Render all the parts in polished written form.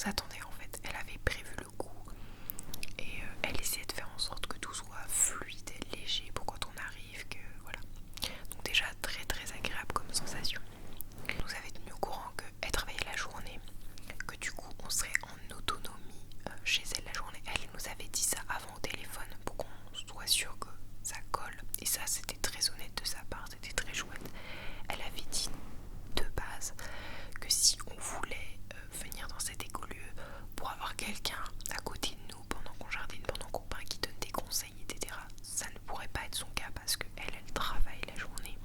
nous attendait en fait. Elle avait prévu le coup et elle essayait de faire en sorte que tout soit fluide et léger pour quand on arrive, que voilà. Donc déjà très très agréable comme sensation. Elle nous avait tenu au courant qu'elle travaillait la journée, que du coup on serait en autonomie chez elle la journée. Elle nous avait dit ça avant au téléphone pour qu'on soit sûr que ça colle, et ça c'était très honnête de sa part, c'était très chouette. Elle avait dit de base que si on voulait venir dans cet écolieu pour avoir quelqu'un à côté de nous pendant qu'on jardine, pendant qu'on peint, qui donne des conseils, etc., ça ne pourrait pas être son cas parce qu'elle elle travaille la journée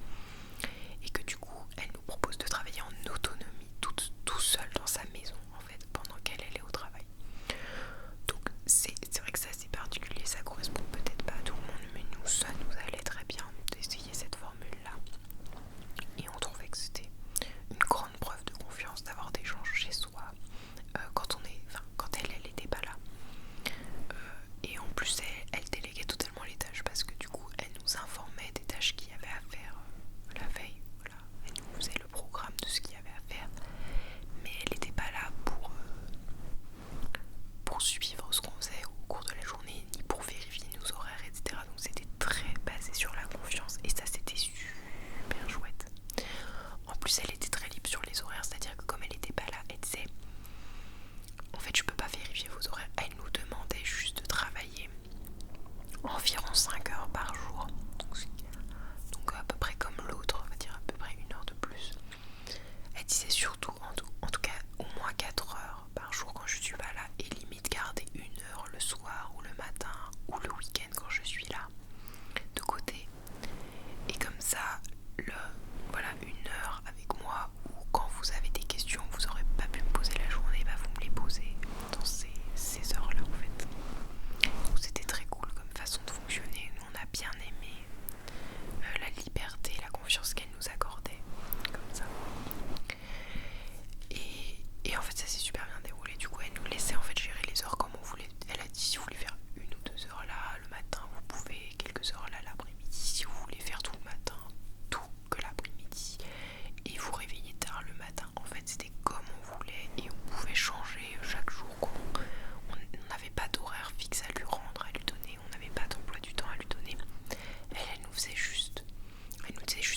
et que du coup elle nous propose de travailler en autonomie tout seul dans sa maison en fait pendant qu'elle est au travail. Donc c'est vrai que c'est assez particulier, ça correspond peut-être pas à tout le monde, mais nous ça nous allait très bien d'essayer cette formule là et on trouvait que c'était une grande preuve de confiance d'avoir des gens chez soi quand elle était pas là. Et en plus elle déléguait totalement les tâches parce que du coup elle nous informait des tâches qu'il y avait à faire la veille, voilà. Elle nous faisait le programme de ce qu'il y avait à faire, mais elle n'était pas là pour suivre ce qu'on faisait au cours de la journée, ni pour vérifier nos horaires, etc. Donc c'était très basé sur la confiance et ça c'était super chouette. En plus elle était très libre sur les horaires, c'est-à-dire que comme elle n'était pas là, elle disait en fait je peux pas vérifier vos horaires. Elle nous demandait juste de travailler environ 5 heures par jour, donc à peu près comme l'autre, on va dire à peu près 1 heure de plus. Elle disait surtout en tout cas au moins 4 heures par jour quand je suis pas là, et limite garder 1 heure le soir ou le matin ou le week-end quand je suis là de côté, et comme ça voilà 1 heure avec moi, ou quand vous avez des questions vous aurez pas pu me poser la journée, bah vous me les posez dans ces heures là en fait. Donc c'était très cool comme façon de fonctionner. Nous on a bien aimé la liberté, la confiance qu'elle nous accordait comme ça. Et en fait ça s'est super bien déroulé. Du coup elle nous laissait en fait gérer les heures comme on voulait. Elle a dit si vous voulez faire 1 ou 2 heures là le matin, vous pouvez, quelques heures là l'après-midi, si vous voulez faire tout le matin, tout que l'après-midi, et vous réveiller tard le matin. En fait c'était comme on voulait et on pouvait changer chaque jour. On n'avait pas d'horaire fixe à lui rendre, à lui donner, on n'avait pas d'emploi du temps à lui donner. Elle nous faisait juste,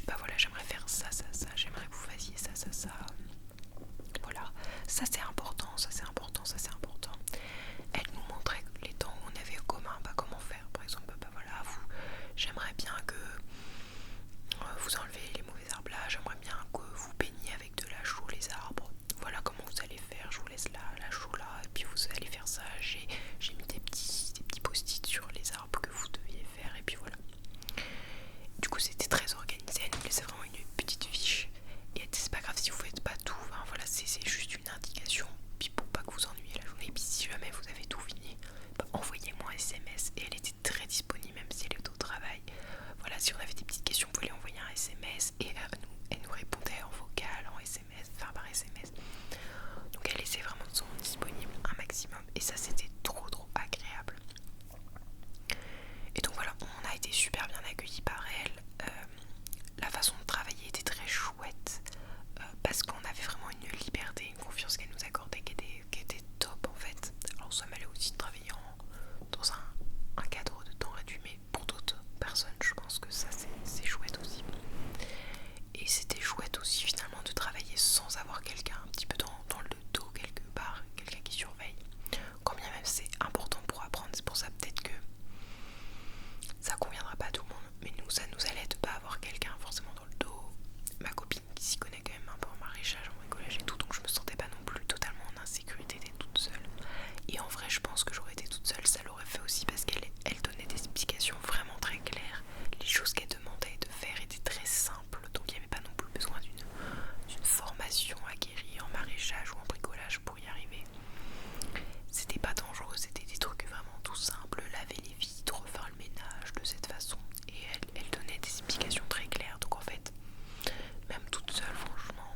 bah voilà j'aimerais faire ça, j'aimerais que vous fassiez ça, voilà, ça c'est important, ça c'est important, ça c'est important. Elle nous montrait les temps où on avait en commun, bah comment faire, par exemple, bah voilà, j'aimerais bien que vous enlevez les mauvais herbes là, j'aimerais bien que vous peigniez avec de la chaux les arbres, voilà comment vous allez faire, je vous laisse là, la chaux là, et puis vous allez faire ça, j'ai mis des petits post-it sur les arbres que vous deviez faire, et puis voilà. Du coup c'était très organisé, elle nous laissait vraiment une petite fiche, et elle disait c'est pas grave si vous faites pas tout, enfin, voilà, c'est juste une indication, puis pour pas que vous ennuyiez la journée, et puis si jamais vous avez tout fini, bah, envoyez-moi un SMS, et elle était très disponible même si elle est au travail. Voilà, si on avait des petites questions, vous pouvez lui envoyer un SMS, et elle nous répondait en vocal, en SMS, enfin par SMS. Donc elle essaie vraiment de se rendre disponible un maximum, et ça c'était trop agréable. Et donc voilà, on a été super bien accueillis par elle. La façon de travailler était très chouette parce qu'on avait vraiment une liberté, une confiance qu'elle nous accordait qui était top en fait. Alors ça m'allait aussi de travailler dans un cadre de temps réduit, mais pour d'autres personnes je pense que ça c'est chouette aussi. Et c'était chouette aussi finalement de travailler sans avoir quelqu'un un petit peu dans le dos quelque part, quelqu'un qui surveille. Quand bien même c'est important pour apprendre, c'est pour ça peut-être que ça conviendra pas à tout le monde, mais nous ça nous allait de pas avoir quelqu'un forcément dans le dos. Ma copine qui s'y connaît quand même un peu en maraîchage, en bricolage et tout, donc je me sentais pas non plus totalement en insécurité d'être toute seule. Et en vrai je pense que j'aurais été toute seule, ça l'aurait fait aussi parce qu'elle donnait des explications vraiment très claires. Les choses qu'elle demandait de faire étaient très simples, donc il n'y avait pas non plus besoin d'une formation aguerrie en maraîchage ou en bricolage pour y arriver. C'était pas dangereux, c'était des trucs vraiment tout simples, laver les vitres, faire le ménage de cette façon. Et elle donnait des explications très claires, donc en fait, même toute seule, franchement,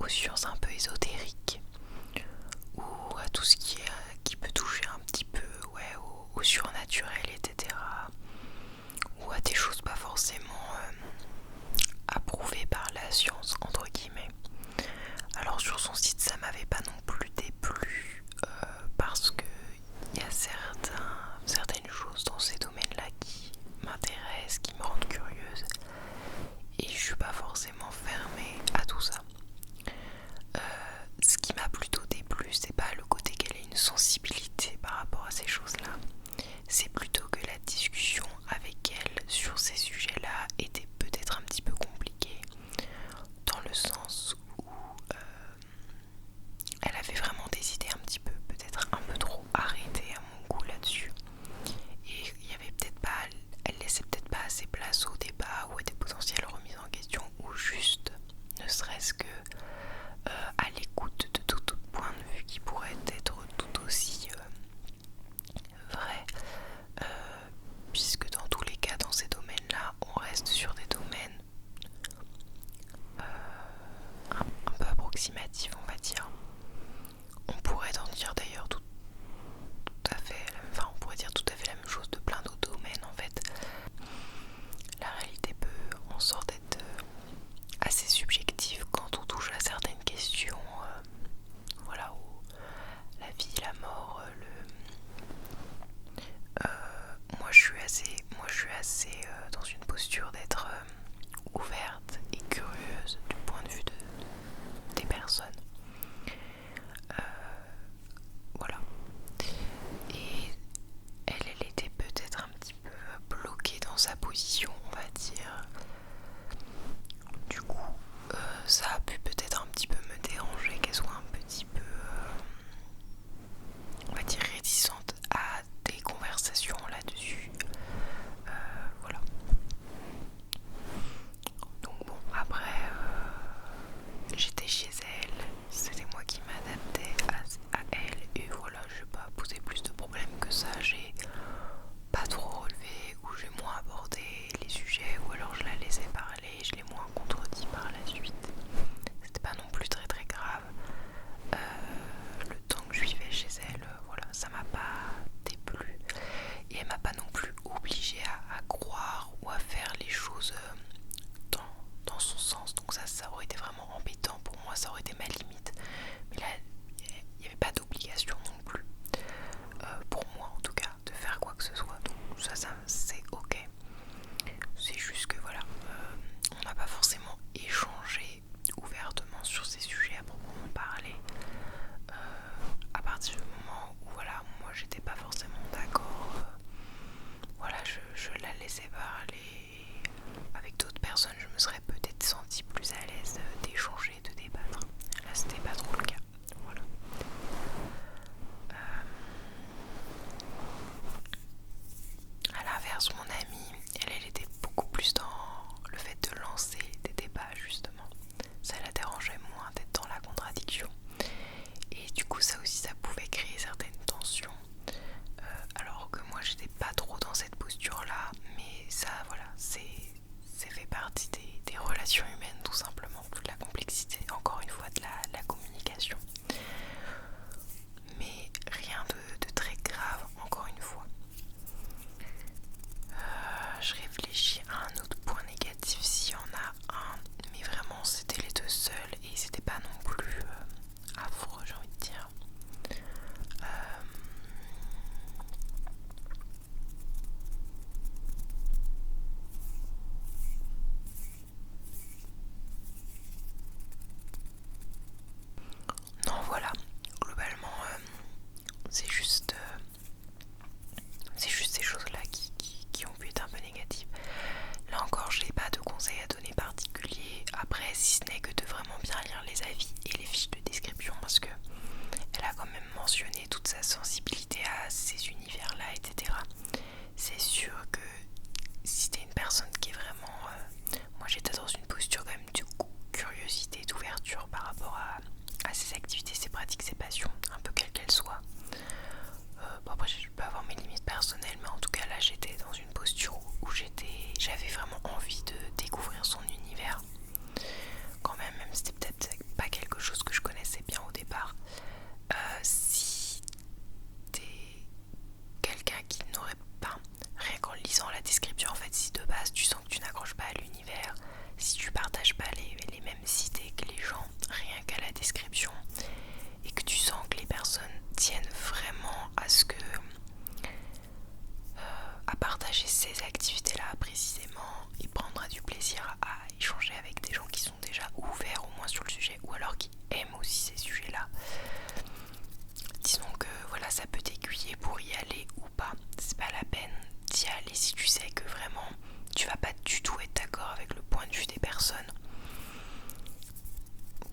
sciences un peu ésotériques ou à tout ce qui peut toucher un petit peu au surnaturel, etc. Ou à des choses pas forcément approuvées par la science, entre guillemets. Alors sur son site, ça m'avait pas non plus déplu parce que il y a certaines choses dans ces domaines-là qui m'intéressent, qui me rendent curieuse, et je suis pas forcément fermée à tout ça. Ce qui m'a plutôt déplu, c'est pas le côté qu'elle ait une sensibilité par rapport à ces choses-là, c'est plutôt que la discussion avec elle sur ces sujets-là était peut-être un petit peu compliquée, dans le sens où elle avait vraiment des idées un petit peu, peut-être un peu trop arrêtées à mon goût là-dessus. Et il y avait peut-être pas, elle laissait peut-être pas assez place au débat ou à des potentielles remises en question, ou juste, ne serait-ce que à l'écoute de tout autre point de vue qui pourrait être tout aussi vrai, puisque dans tous les cas, dans ces domaines-là, on reste sur des domaines un peu approximatifs, on va dire. On pourrait en dire d'ailleurs tout à fait, enfin on pourrait dire tout à fait la même chose de plein d'autres domaines en fait. La réalité peut en sorte d'être assez subjective quand on touche à certaines questions, voilà, où la vie, la mort, moi je suis assez dans une posture d'être ouverte et curieuse du point de vue des personnes. Voilà. Et elle était peut-être un petit peu bloquée dans sa position, on va dire. Du coup, ça a pu peut-être un petit peu me déranger qu'elle soit un petit peu, on va dire, réticente à des conversations là-dessus. Voilà. Donc bon, après, j'étais chez elle, c'était moi qui m'adaptais à elle, et voilà, je n'ai pas posé plus de problèmes que ça. J'ai pas trop relevé, ou j'ai moins abordé les sujets, ou alors je la laissais parler, je l'ai moins contredit par la suite. C'était pas non plus très très grave. Le temps que je vivais chez elle, voilà, ça m'a pas déplu, et elle m'a pas non plus obligée à croire ou à faire les choses dans son sens. Donc ça aurait été vraiment embêtant pour moi, ça aurait été ma limite. Mais là, il n'y avait pas d'obligation non plus, pour moi en tout cas, de faire quoi que ce soit. Donc ça c'est ok. C'est juste que voilà, on n'a pas forcément échangé ouvertement sur ces sujets à proprement parler. À partir du moment où voilà, moi j'étais pas forcément d'accord, voilà, je la laissais parler. Avec d'autres personnes, je me serais peut-être sentie plus à l'aise d'échanger, de débattre. Là, c'était pas trop le cas. Voilà. À l'inverse, mon amie, elle était beaucoup plus dans le fait de lancer des débats, justement. Ça la dérangeait moins d'être dans la contradiction. Et du coup, ça aussi, ça pouvait créer certaines tensions. Alors que moi, j'étais pas trop dans cette posture-là. Mais ça, voilà, c'est fait partie des relations humaines, tout simplement. Toute la complexité, encore une fois, de la communication. social, et si tu sais que vraiment tu vas pas du tout être d'accord avec le point de vue des personnes,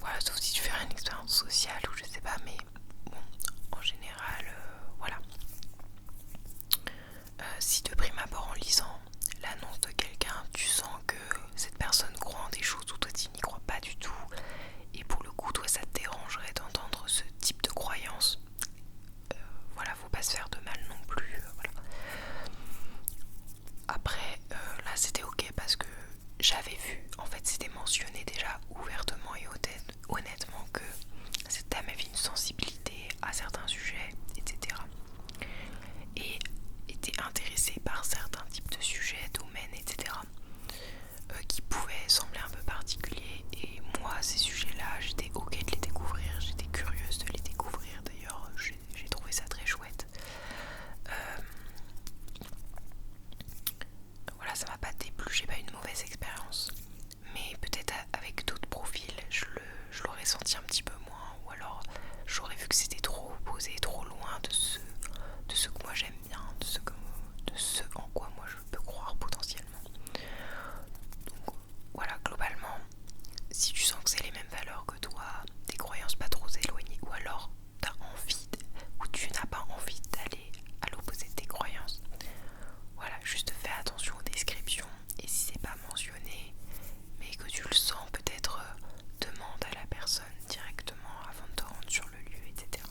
voilà, sauf si tu fais une expérience sociale ou je sais pas, mais bon, en général, voilà. Si de prime abord en lisant l'annonce de quelqu'un, tu sens que cette personne croit en des choses où toi tu n'y crois pas du tout, et pour le coup toi ça te dérangerait d'entendre ce type de croyance, voilà, faut pas se faire de mal non plus, voilà. Après là c'était ok parce que j'avais vu, en fait c'était mentionné déjà ouvertement et honnêtement que cette dame avait une sensibilité à certains sujets, etc. Et était intéressée par certains types de sujets, domaines, etc. Qui pouvaient sembler un peu particuliers. Et moi, ces sujets-là, j'étais ok de les découvrir, j'étais curieuse de les découvrir. D'ailleurs, j'ai trouvé ça très chouette. Voilà, ça m'a pas déplu, j'ai pas eu une mauvaise expérience. Mais peut-être avec d'autres profils, je l'aurais senti un petit peu moins. Ou alors, j'aurais vu que c'était trop opposé, trop loin de ce que moi j'aime bien, de ce en quoi moi je peux croire potentiellement. Donc voilà, globalement, si tu sens que c'est les mêmes valeurs que toi, des croyances pas trop éloignées, ou alors t'as envie ou tu n'as pas envie d'aller à l'opposé de tes croyances, voilà, juste fais attention aux descriptions, et si c'est pas mentionné mais que tu le sens, peut-être demande à la personne directement avant de te rendre sur le lieu, etc.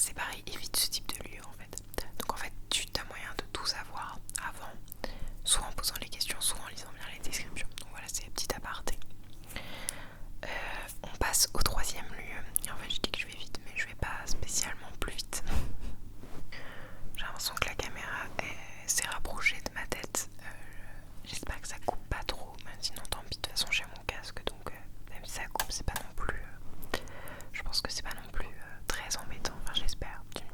c'est pareil, évite ce type de lieu en fait. Donc en fait, tu as moyen de tout savoir avant, soit en posant les questions, soit en lisant bien les descriptions. Donc voilà, c'est un petit aparté. On passe au troisième lieu. Et en fait, je dis que je vais vite, mais je vais pas spécialement plus vite. J'ai l'impression que la caméra s'est rapprochée de ma tête. J'espère que ça coupe pas trop, même sinon tant pis, de toute façon j'ai mon casque, donc même si ça coupe, c'est pas non plus... je pense que c'est pas non plus très embêtant, enfin j'espère, tu me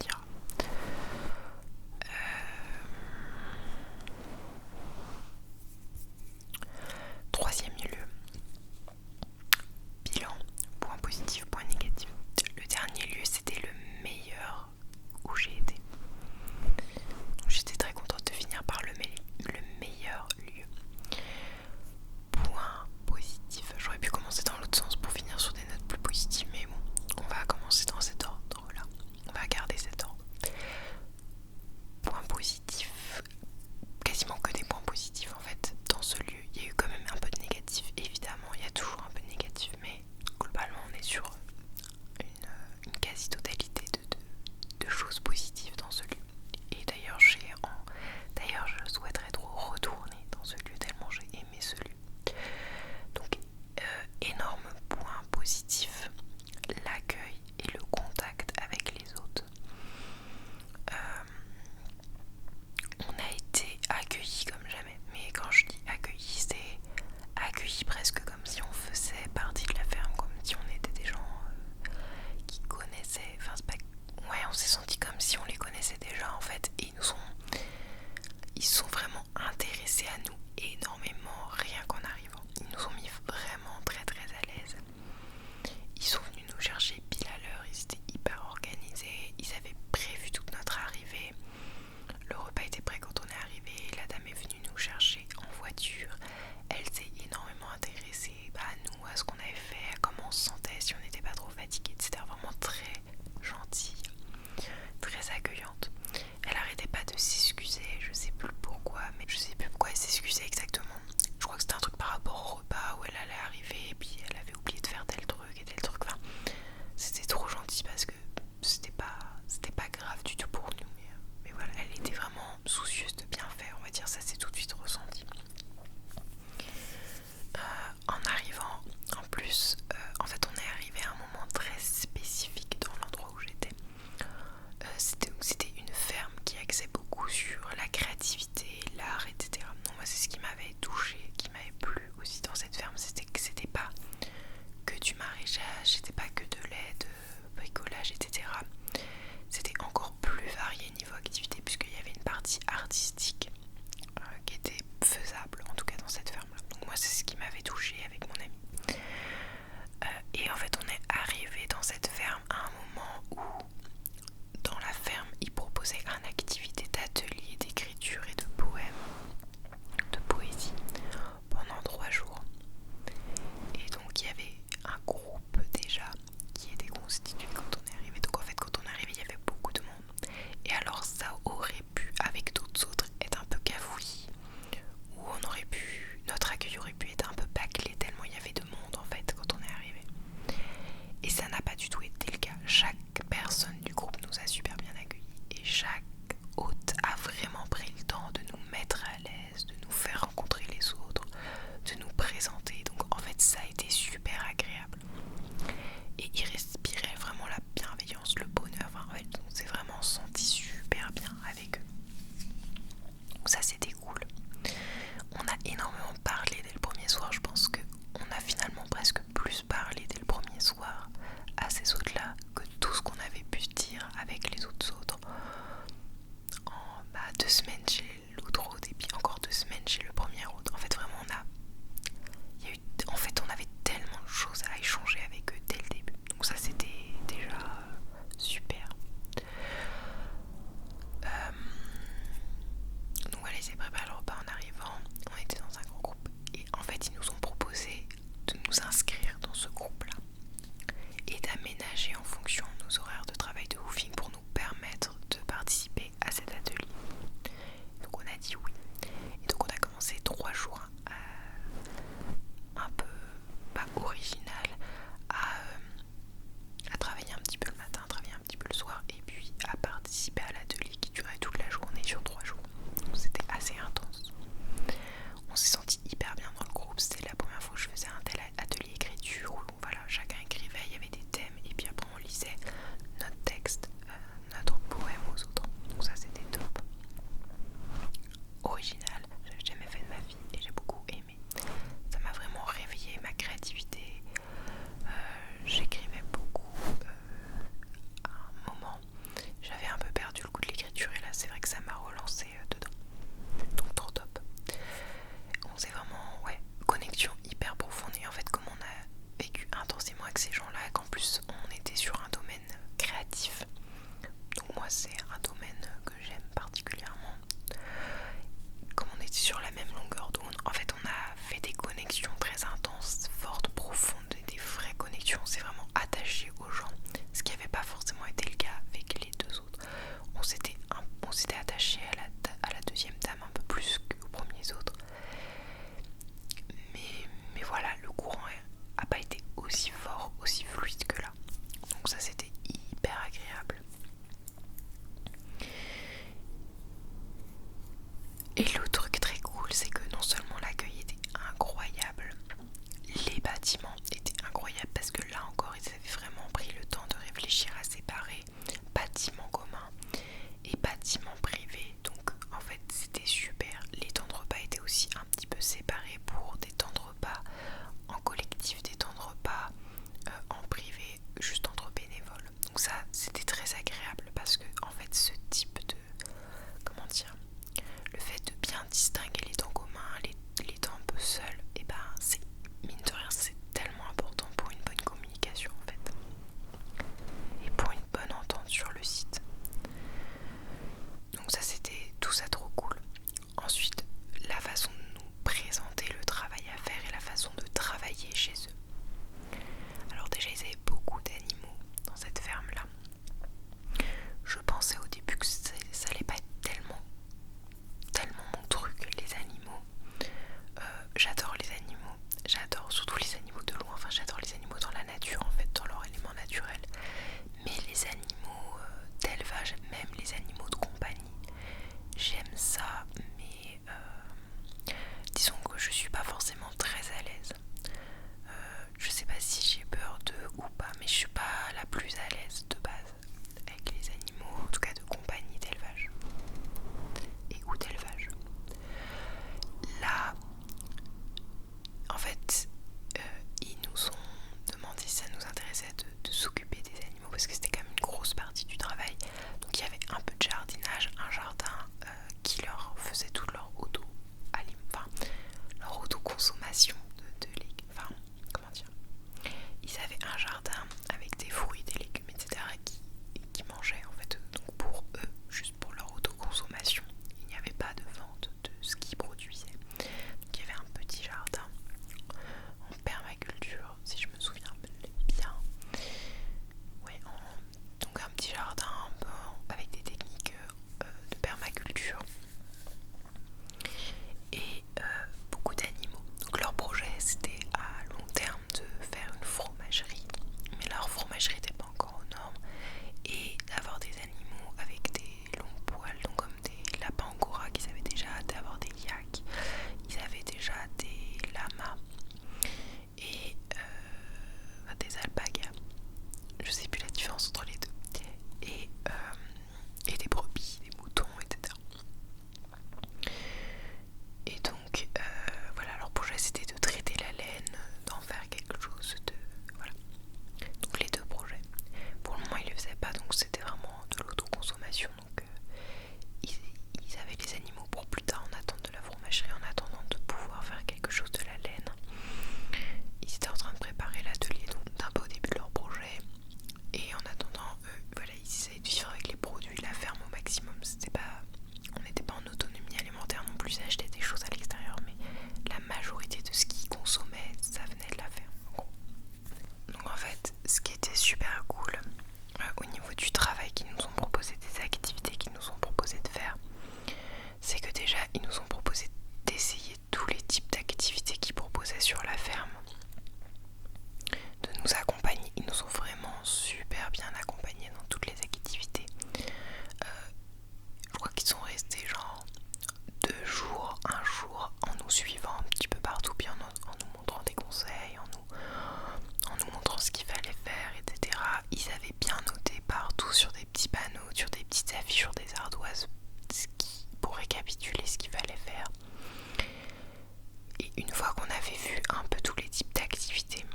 Donc ça c'était hyper agréable. Et l'autre truc très cool, c'est que non seulement l'accueil était incroyable, les bâtiments étaient incroyables parce que là encore ils avaient vraiment pris le temps de réfléchir à séparer bâtiments communs et bâtiments privés. Donc en fait c'était super. Les temps de repas étaient aussi un petit peu séparés pour des temps de repas en collectif, des temps de repas en privé, juste entre bénévoles. Donc ça c'était très agréable parce que en fait ce type de, comment dire, le fait de bien distinguer les temps communs, les temps un peu seuls, et ben c'est, mine de rien, c'est tellement important pour une bonne communication en fait. Et pour une bonne entente sur le site. Donc ça c'était tout ça trop cool. Ensuite, la façon de nous présenter le travail à faire et la façon de travailler chez eux. Alors déjà ils avaient beaucoup d'animaux dans cette ferme là. Je pensais au début que ça allait pas être tellement mon truc, les animaux. J'adore les animaux, j'adore surtout les animaux de loin, enfin j'adore les animaux dans la nature en fait, dans leur élément naturel. Mais les animaux d'élevage, même les animaux de compagnie, j'aime ça, mais disons que je suis pas forcément très à l'aise. Je sais pas si j'ai peur d'eux ou pas, mais je suis pas la plus à l'aise de base avec les animaux, en tout cas de compagnie, d'élevage et ou d'élevage. Là, en fait, ils nous ont demandé si ça nous intéressait de s'occuper des animaux parce que c'était quand même une grosse partie du travail. Donc il y avait un peu de jardinage, un jardin qui leur faisait toute leur leur autoconsommation de légumes. Enfin, comment dire, ils avaient un jardin avec des fruits, des légumes, etc. qui mangeaient en fait. Donc pour eux, juste pour leur autoconsommation, il n'y avait pas de vente de ce qu'ils produisaient. Donc il y avait un petit jardin en permaculture, si je me souviens bien. Ouais, donc un petit jardin un peu avec des techniques de permaculture et beaucoup d'animaux. Donc leur projet c'était à long terme de faire une fromagerie, mais leur fromagerie n'était pas encore aux normes, et d'avoir des animaux avec des longs poils, donc comme des lapins angora qu'ils avaient déjà, d'avoir des yaks, ils avaient déjà des lamas et des alpagas, je sais plus la différence entre les deux, et des brebis, des moutons, etc. Et donc voilà, leur projet c'était de traiter la laine, d'en faire quelque chose de... Voilà. Donc les deux projets. Pour le moment ils le faisaient pas, donc c'était vraiment de l'autoconsommation. Donc ils avaient les animaux pour plus tard en attente de la fromagerie, en attendant de pouvoir faire quelque chose de la laine. Ils étaient en train de préparer l'atelier, donc d'un peu au début de leur projet. Et en attendant, voilà, ils essayaient de vivre avec les produits, la ferme au maximum. On n'était pas en autonomie alimentaire non plus, ils achetaient des choses à l'extérieur, mais la majorité de ce qu'ils consommaient, ça venait de la ferme, en gros. Donc en fait, ce qui était super cool au niveau du travail qu'ils nous ont proposé, des activités qu'ils nous ont proposé de faire, c'est que déjà ils nous ont proposé d'essayer tous les types d'activités qu'ils proposaient sur la ferme, de nous accompagner. Ils nous ont vraiment super bien accompagnés dans toutes les activités. Je crois qu'ils sont restés genre 2 jours, un jour, en nous suivant un petit peu partout, puis en nous montrant des conseils, en nous montrant ce qu'il fallait faire, etc. Ils avaient bien noté partout sur des petits panneaux, sur des petites affiches, sur des ardoises, pour récapituler ce qu'il fallait faire. Et une fois qu'on avait vu un peu tous les types d'activités,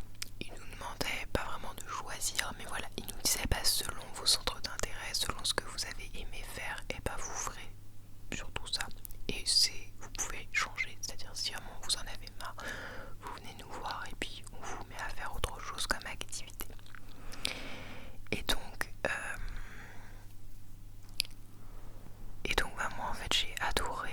ils nous demandaient pas vraiment de choisir, mais voilà, ils nous disaient selon vos centres d'intérêt, selon ce que vous avez aimé faire, et vous ferez surtout ça. Et vous pouvez changer, c'est-à-dire si vraiment vous en avez marre, vous venez nous voir et puis on vous met à faire autre chose comme activité. Et donc moi en fait j'ai adoré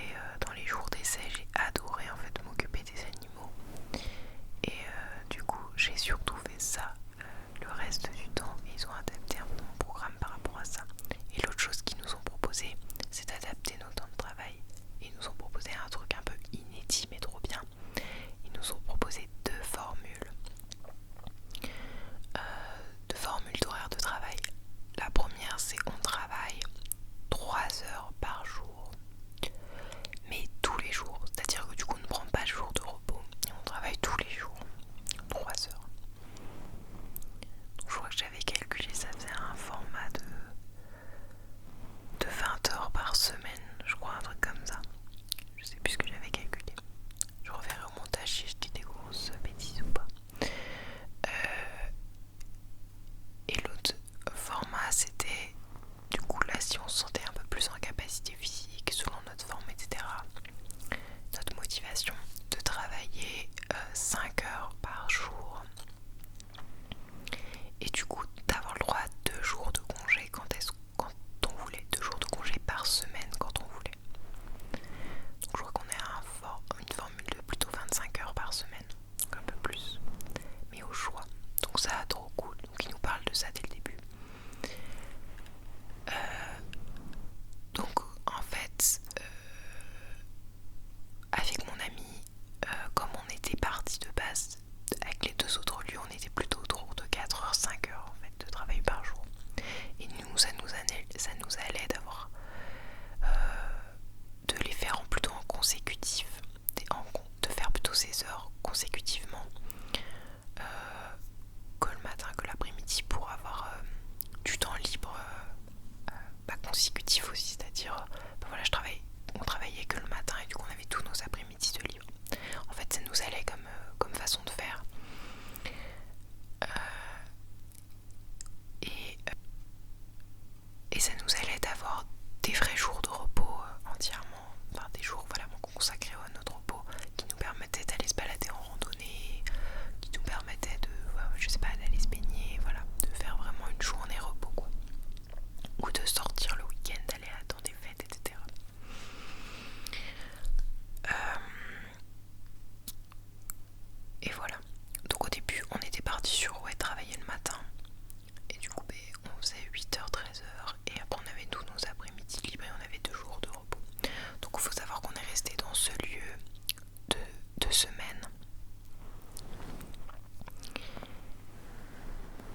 consécutif aussi, c'est-à-dire voilà, on travaillait que le matin et du coup on avait tous nos après-midi de libre. En fait ça nous allait comme façon de faire. Et, et ça nous allait d'avoir des vrais jours de repos entièrement, enfin des jours voilà, consacrés à notre repos, qui nous permettaient d'aller se balader en randonnée, qui nous permettaient de, je sais pas, d'aller se baigner, voilà, de faire vraiment une journée repos quoi, ou de sortir le week-end, d'aller dans des fêtes, etc. Et voilà. Donc au début on était parti sur travailler le matin. Et du coup on faisait 8h, 13h. Et après on avait tous nos après-midi libres et on avait 2 jours de repos. Donc il faut savoir qu'on est resté dans ce lieu de 2 semaines.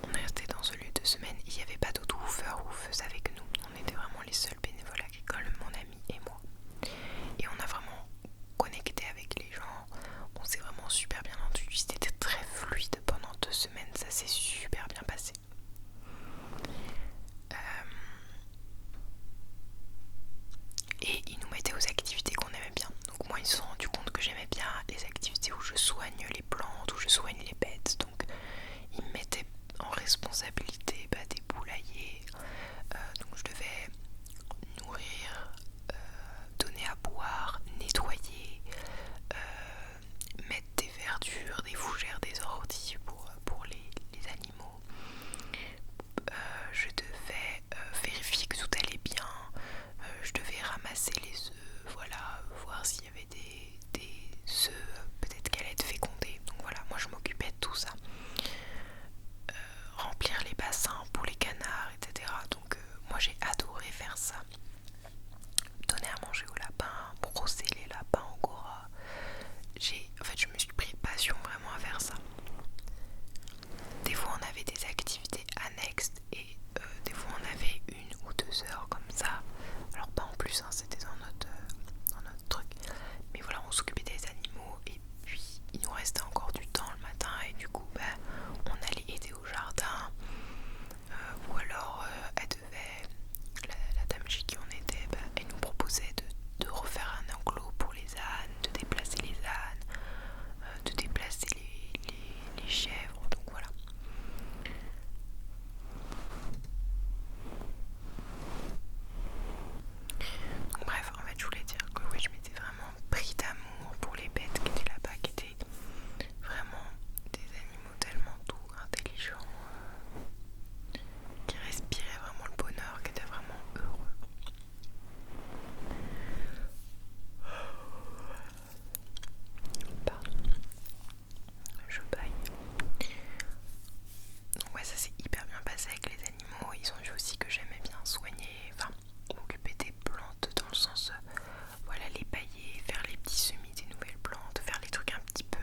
On est resté dans ce lieu 2 semaines. Il n'y avait pas d'autres woofeurs ou woofeuses avec nous. On était vraiment les seuls bénévoles agricoles, mon ami et moi. Et on a vraiment connecté avec les gens. On s'est vraiment super bien entendu. C'était très fluide pendant 2 semaines. Ça s'est super bien passé. Et ils nous mettaient aux activités qu'on aimait bien. Donc moi ils se sont rendus compte que j'aimais bien les activités où je soigne les plantes, où je soigne les bêtes. Donc ils me mettaient en responsabilité des poulaillers. Donc je devais nourrir, donner à boire, nettoyer, mettre des verdures, des fougères, des orties pour les animaux. Je devais vérifier que tout allait bien. Je devais ramasser les œufs, voilà, voir s'il y avait des œufs, peut-être qu'elle allait être fécondée. Donc voilà, moi je m'occupais de tout ça. Remplir les bassins pour les canards, etc. Donc moi j'ai adoré faire ça. Donner à manger aux lapins, brosser les lapins angora. En fait je me suis pris de passion vraiment à faire ça. Des fois on avait des activités annexes et des fois on avait 1 ou 2 heures comme ça. Alors pas en plus, hein, c'était dans notre truc. Mais voilà, on s'occupait des animaux et puis il nous restait encore du temps le matin et du coup on allait aider au jardin. Ou alors elle devait, la dame chez qui on était, elle nous proposait de refaire un enclos pour les ânes, de déplacer les ânes, de déplacer les chèvres, donc voilà. Donc bref, en fait je voulais dire que oui, je m'étais vraiment pris d'amour pour les bêtes qui étaient là-bas, qui étaient vraiment des animaux tellement doux, intelligents, qui respiraient vraiment le bonheur, qui étaient vraiment heureux. Pardon, je baille. Donc ouais, ça s'est hyper bien passé avec les animaux. Ils ont vu aussi que j'aimais bien soigner, enfin m'occuper des plantes dans le sens voilà, les pailler, faire les petits semis des nouvelles plantes, faire les trucs un petit peu,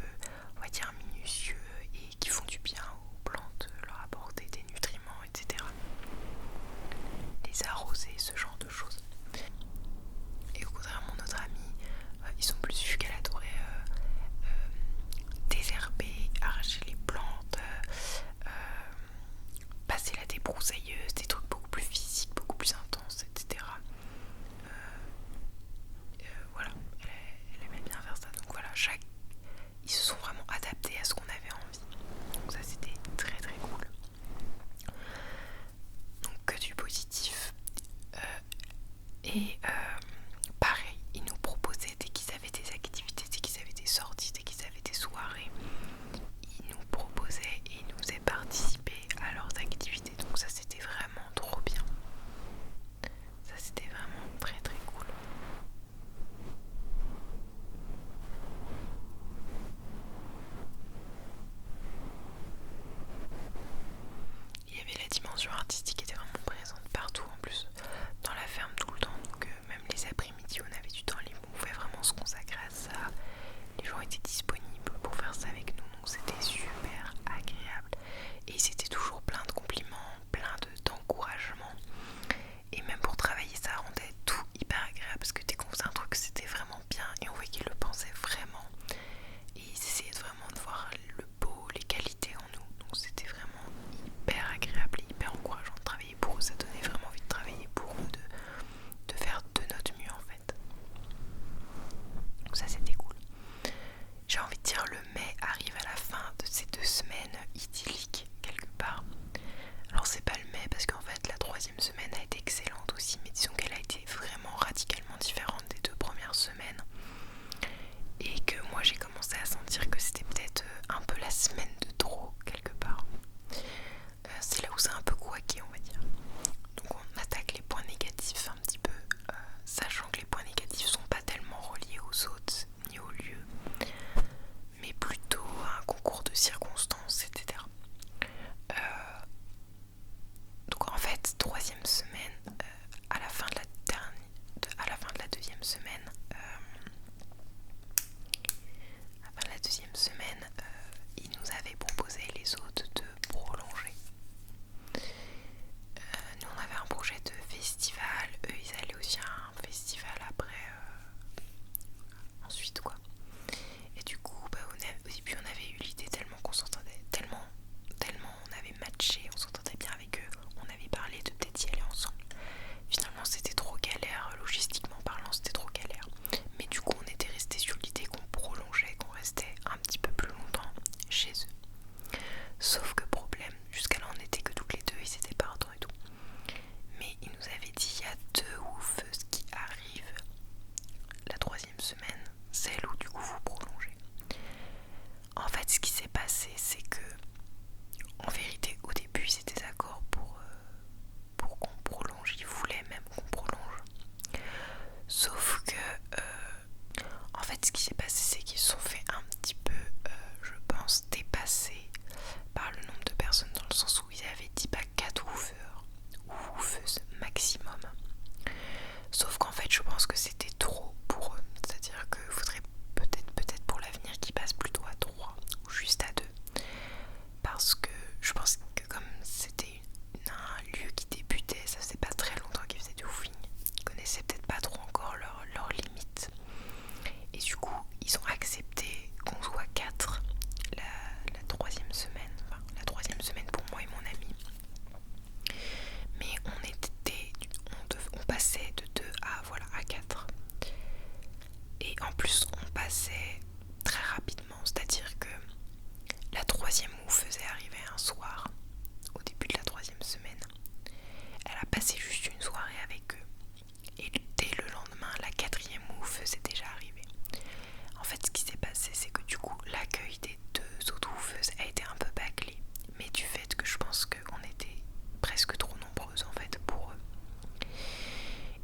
on va dire, minutieux et qui font du bien aux plantes, leur apporter des nutriments, etc. Les arroser, ce genre de choses. Et contrairement à notre amie, ils sont plus vus qu'elle adorait désherber, arracher les plantes, passer la débroussailleuse, des trucs beaucoup plus physiques, beaucoup plus intenses, etc. Voilà, elle aimait bien faire ça. Donc voilà, ils se sont vraiment adaptés à ce qu'on avait envie. Donc ça c'était très très cool. Donc que du positif. Et pareil, ils nous proposaient dès qu'ils avaient des activités, dès qu'ils avaient des sorties, dès qu'ils avaient des soirées, ils nous proposaient et ils nous faisaient participer à leurs activités. Donc ça c'était vraiment trop bien. Ça c'était vraiment très très cool. Il y avait la dimension artistique qui était vraiment présente partout, en plus dans la ferme tout le temps, donc même troisième semaine, à la fin de la deuxième semaine, ils nous avaient proposé les hôtes de prolonger. Nous on avait un projet de festival, eux ils allaient aussi à un festival après, ensuite quoi. Et du coup au début on avait eu l'idée tellement qu'on s'entendait, tellement on avait matché, on s'entendait bien avec eux, on avait parlé de peut-être y aller ensemble. Finalement c'était trop galère, logistiquement parlant c'était trop galère. Mais du coup on était resté sur l'idée qu'on prolongeait, qu'on restait un petit peu plus longtemps chez eux. Sauf que problème, jusqu'à là on n'était que toutes les deux, ils étaient partants et tout. Mais ils nous avaient dit il y a 2 woofeuses qui arrivent la troisième semaine, celle où du coup vous prolongez. En fait ce qui s'est passé c'est que en vérité au début ils étaient d'accord pour qu'on prolonge, ils voulaient même qu'on prolonge. Sauf que en fait ce qui s'est passé c'est qu'ils se sont fait un petit peu je pense dépasser par le nombre de personnes, dans le sens où ils avaient dit 4 woofers ou woofeuses maximum. Sauf qu'en fait je pense que c'était trop pour eux, c'est-à-dire qu'il faudrait peut-être pour l'avenir qu'ils passent plutôt à 3 ou juste à 2, parce que je pense que comme c'était un lieu qui débutait, ça faisait pas très longtemps qu'ils faisaient du woofing, ils connaissaient peut-être pas trop encore leurs limites, et du coup ils ont accepté qu'on soit 4 la troisième semaine, enfin la troisième semaine pour moi et mon ami. Mais on passait de 2 à 4. Et en plus on passait très rapidement, c'est-à-dire que la troisième où faisait arriver un soir, au début de la troisième semaine, elle a passé juste une soirée avec eux. Et dès le lendemain, la quatrième où faisait déjà arriver. En fait ce qui s'est passé c'est que du coup l'accueil des 2 autres woofeuses a été un peu bâclé, mais du fait que je pense qu'on était presque trop nombreuses en fait pour eux,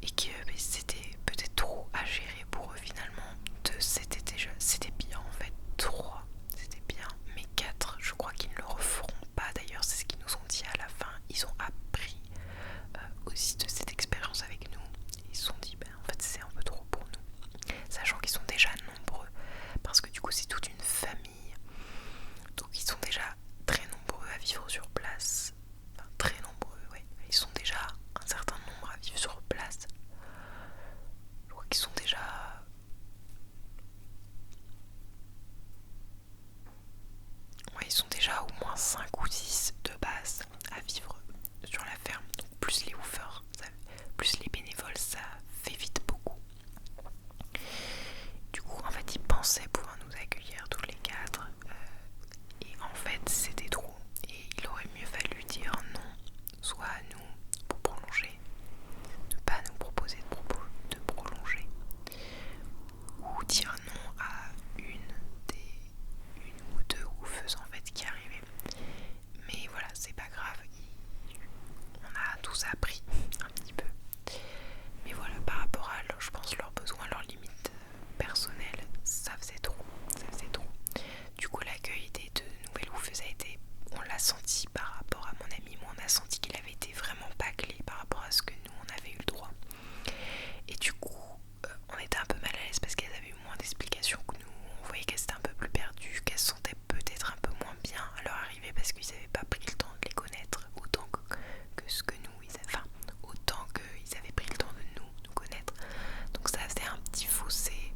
et que c'était peut-être trop à gérer pour eux finalement. 2 c'était bien en fait, 3 c'était bien, mais 4 je crois qu'ils ne le referont pas, d'ailleurs c'est ce qu'ils nous ont dit à la fin. Ils ont appris aussi de cette expérience avec nous, ils se sont dit en fait c'est un peu trop pour nous, sachant qu'ils sont déjà nombreux, parce que du coup c'est toute une famille, donc ils sont déjà très nombreux à vivre sur place. Enfin très nombreux, ouais, ils sont déjà un certain nombre à vivre sur place. Je crois qu'ils sont déjà... Ouais, ils sont déjà au moins 5 ou 6 de base à vivre sur la ferme, donc plus les woofers, plus les bénévoles, ça fait vite beaucoup. Du coup en fait ils pensaient pouvoir nous accueillir tous les 4, et en fait c'était trop, et il aurait mieux fallu dire non soit à nous pour prolonger, ne pas nous proposer de prolonger, ou dire non à une ou 2 woofeuses en fait qui arrivaient. Mais voilà, c'est pas grave, on a tous appris un petit peu. Mais voilà, par rapport à je pense leurs besoins, leurs limites personnelles, ça faisait trop. Du coup l'accueil des 2 nouvelles woofeuses a été, on l'a senti par rapport à mon ami, moi on a senti qu'il avait été vraiment bâclé par rapport à ce que nous on avait eu le droit. Et du coup on était un peu mal à l'aise parce qu'elles avaient eu moins d'explications que nous, on voyait qu'elles étaient un peu plus perdues, qu'elles se sentaient peut-être un peu moins bien à leur arrivée parce qu'ils n'avaient pas pris le temps de les connaître autant que ce que nous, autant qu'ils avaient pris le temps de nous connaître. Donc ça faisait un petit fossé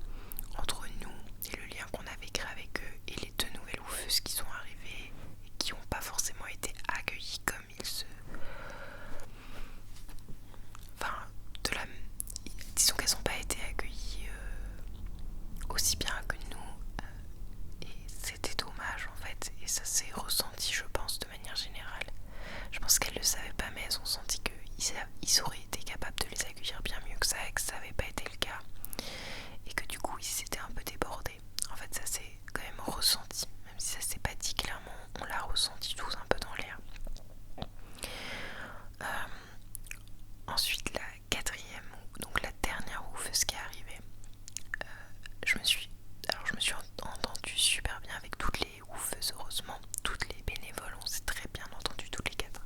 entre nous et le lien qu'on avait créé avec eux et les 2 nouvelles woofeuses qui sont arrivées et qui n'ont pas forcément été accueillies comme ils se... Enfin, disons qu'elles n'ont pas été accueillies aussi bien que nous, et c'était dommage en fait, et ça s'est ressenti je pense de manière générale. Je pense qu'elles ne le savaient pas, mais elles ont senti qu'ils auraient été capables de les accueillir bien mieux que ça, et que ça n'avait pas été le cas, et que du coup ils s'étaient un peu débordés. En fait ça s'est quand même ressenti, même si ça s'est pas dit clairement, on l'a ressenti tous un peu dans l'air. Ensuite la quatrième, donc la dernière woofeuse qui est arrivée, je me suis entendue super bien avec toutes les woofeuses, heureusement, toutes les bénévoles, on s'est très bien entendu toutes les 4.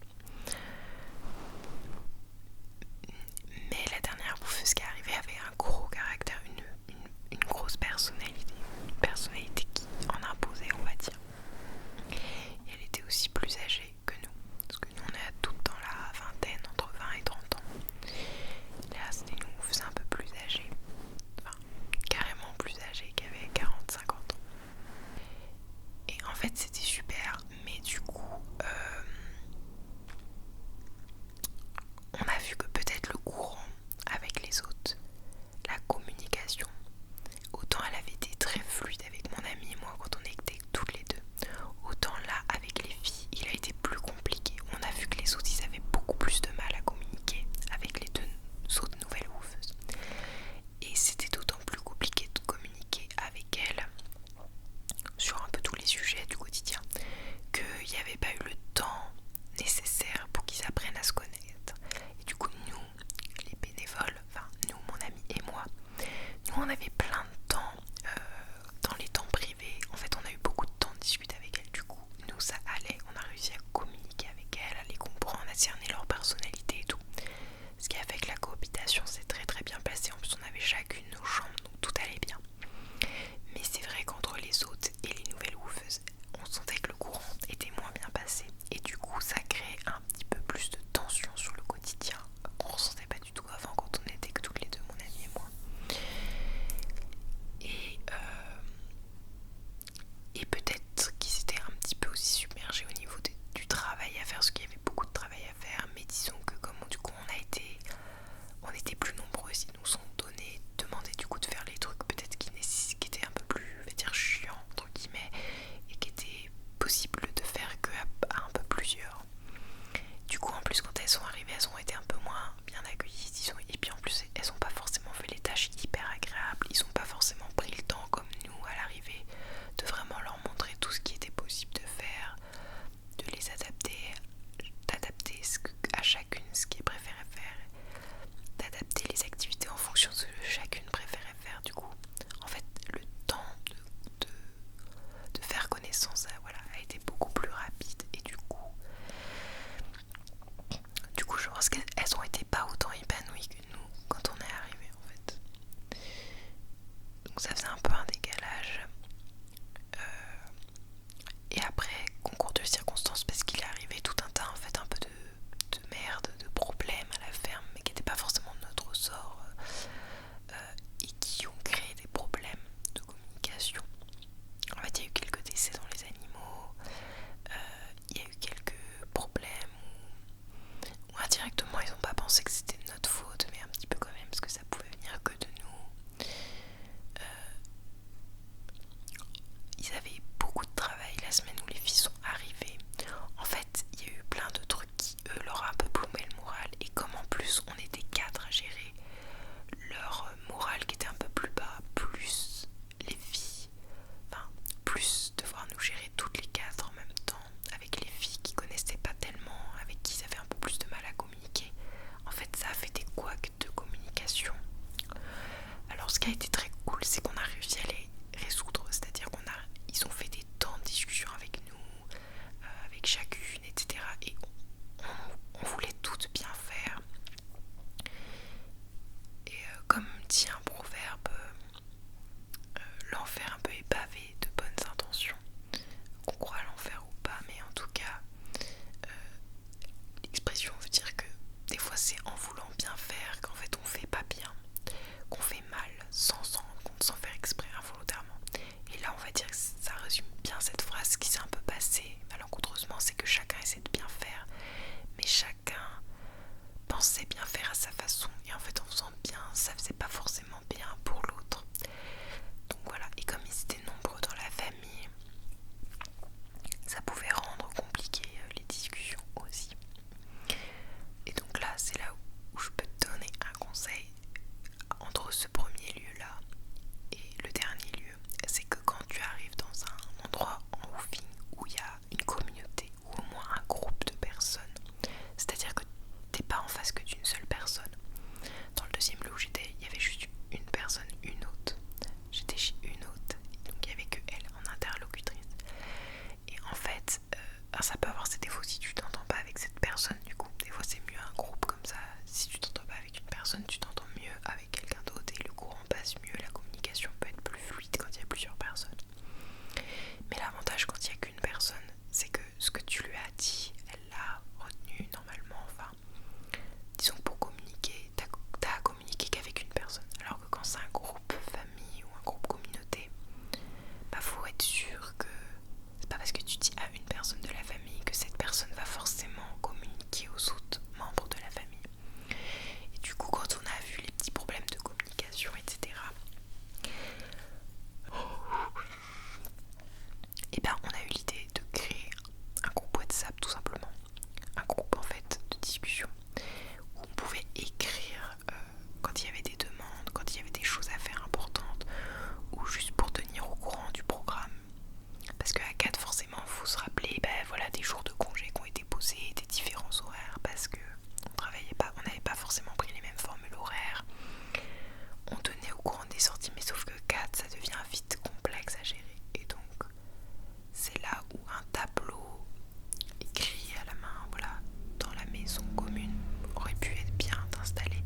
dit un proverbe, l'enfer un peu est pavé de bonnes intentions. Qu'on croit à l'enfer ou pas, mais en tout cas, l'expression veut dire que des fois c'est en voulant bien faire qu'en fait on fait pas bien, qu'on fait mal sans s'en rendre compte, sans faire exprès, involontairement. Et là on va dire que ça résume bien cette phrase qui s'est un peu passée malencontreusement, c'est que chacun essaie de bien faire, mais chacun pensait bien faire à sa façon, et en fait en faisant bien, ça faisait pas forcément bien pour l'autre. Donc voilà, et comme ils étaient nombreux dans la famille, ça pouvait rendre compliqué les discussions aussi. Et donc là, c'est là où je peux te donner un conseil entre ce premier lieu-là et le dernier lieu. C'est que quand tu arrives dans un endroit en roofing où il y a une communauté ou au moins un groupe de personnes, c'est-à-dire que t'es pas en face que d'une seule personne. Dans le deuxième lieu où j'étais, il y avait juste une personne, une hôte. J'étais chez une hôte, donc il y avait que elle en interlocutrice. Et en fait, ça peut avoir ses défauts si tu t'entends pas avec cette personne. Du coup, des fois c'est mieux un groupe comme ça. Si tu t'entends pas avec une personne, tu t'entends mieux avec quelqu'un d'autre et le courant passe mieux. La communication peut être plus fluide quand il y a plusieurs personnes. Mais l'avantage quand il y a qu'une personne, c'est que ce que tu lui as dit, elle l'a retenu normalement. Enfin, disons que pour communiquer, t'as à communiquer qu'avec une personne. Alors que quand c'est un groupe famille ou un groupe communauté, bah faut être sûr que c'est pas parce que tu dis à une personne de la famille que cette personne va forcément communiquer aux autres membres de la famille. Et du coup, quand on a vu les petits problèmes de communication, etc., et ben on a eu l'idée de créer un groupe WhatsApp tout simplement. Un groupe en fait de discussion où on pouvait écrire quand il y avait des demandes, quand il y avait des choses à faire importantes ou juste pour tenir au courant du programme. Parce qu'à 4 forcément il faut se rappeler voilà, des jours de congé qui ont été posés, des différents horaires parce que on n'avait pas forcément pris les mêmes formules horaires. On tenait au courant des sorties, mais sauf que 4 ça devient vite complexe à gérer. Et donc c'est là où un tableau écrit à la main, voilà, dans la maison commune aurait pu être bien installé.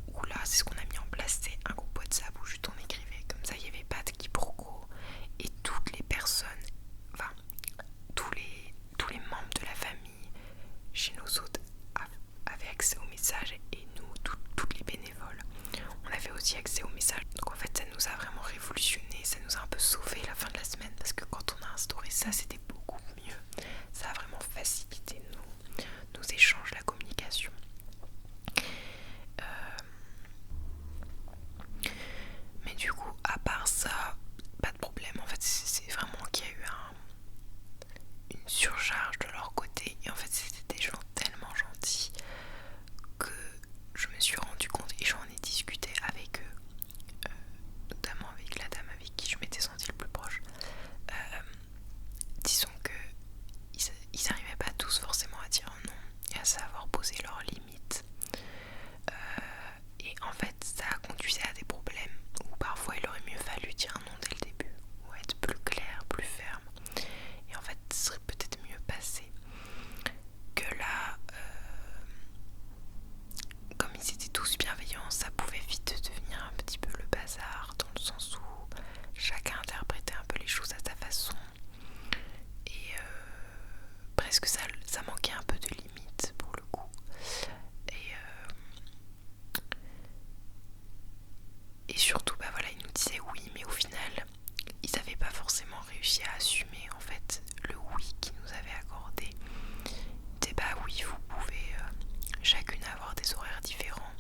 Où là c'est ce qu'on a mis en place, c'est un groupe WhatsApp où juste on écrivait, comme ça il n'y avait pas de quiproquo et toutes les personnes, enfin tous les membres de la famille chez nos hôtes avaient accès aux messages et nous, toutes les bénévoles, on avait aussi accès aux messages. Donc en fait ça nous a vraiment révolutionné, ça nous a un peu sauvé la fin de la semaine parce que quand on a instauré ça c'était beaucoup mieux. Ça a vraiment facilité nos échanges, la communication. Mais du coup, à part ça, pas de problème. En fait, c'est vraiment qu'il y a eu une surcharge de leur côté. Et en fait, c'était des gens tellement gentils que je me suis rendu compte et j'en ai discuté avec eux, notamment avec la dame avec qui je m'étais sentie le plus proche. Disons que ils n'arrivaient pas tous forcément à dire non et à savoir poser leurs limites. Et en fait, ça a conduit à des problèmes où parfois il aurait mieux fallu dire non dès le début ou être plus clair, plus ferme. Et en fait, ce serait peut-être mieux passé que là, comme ils étaient tous bienveillants, ça pouvait vite devenir un petit peu le bazar dans le sens où chacun interprétait un peu les choses à sa façon et presque ça manquait un peu de limite pour le coup. Et surtout, voilà, ils nous disaient oui, mais au final, ils n'avaient pas forcément réussi à assumer en fait le oui qu'ils nous avaient accordé. Ils disaient oui, vous pouvez chacune avoir des horaires différents.